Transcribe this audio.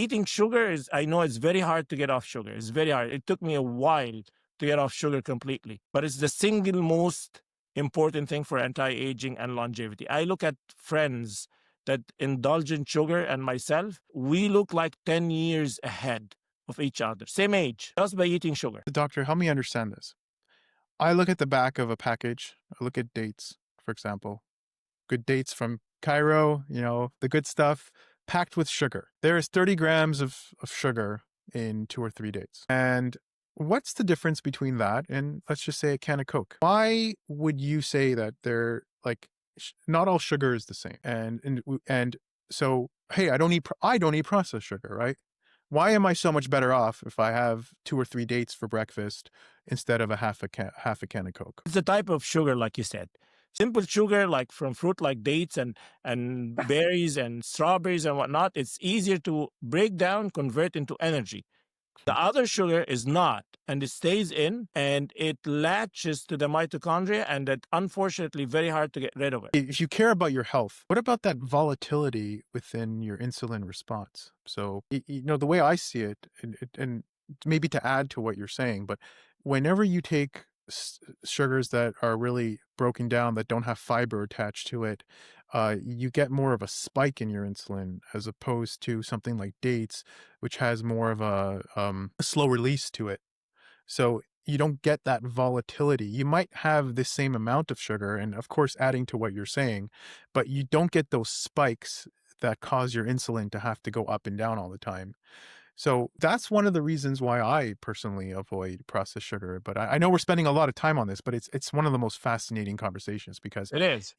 Eating sugar is, I know it's very hard to get off sugar. It's very hard. It took me a while to get off sugar completely, but it's the single most important thing for anti-aging and longevity. I look at friends that indulge in sugar and myself, we look like 10 years ahead of each other, same age, just by eating sugar. Doctor, help me understand this. I look at the back of a package. I look at dates, for example. Good dates from Cairo, the good stuff, packed with sugar. There is 30 grams of sugar in 2 or 3 dates. And what's the difference between that and, let's just say, a can of Coke? Why would you say that they're like, not all sugar is the same? And so, hey, I don't eat processed sugar, right? Why am I so much better off if I have 2 or 3 dates for breakfast instead of a half a can of Coke? It's the type of sugar, like you said. Simple sugar, like from fruit like dates and berries and strawberries and whatnot, it's easier to break down, convert into energy. The other sugar is not, and it stays in and it latches to the mitochondria, and that unfortunately very hard to get rid of it. If you care about your health, what about that volatility within your insulin response? So, the way I see it, and maybe to add to what you're saying, but whenever you take sugars that are really broken down, that don't have fiber attached to it, you get more of a spike in your insulin as opposed to something like dates, which has more of a slow release to it. So you don't get that volatility. You might have the same amount of sugar, and of course, adding to what you're saying, but you don't get those spikes that cause your insulin to have to go up and down all the time. So that's one of the reasons why I personally avoid processed sugar. But I know we're spending a lot of time on this, but it's one of the most fascinating conversations because It is.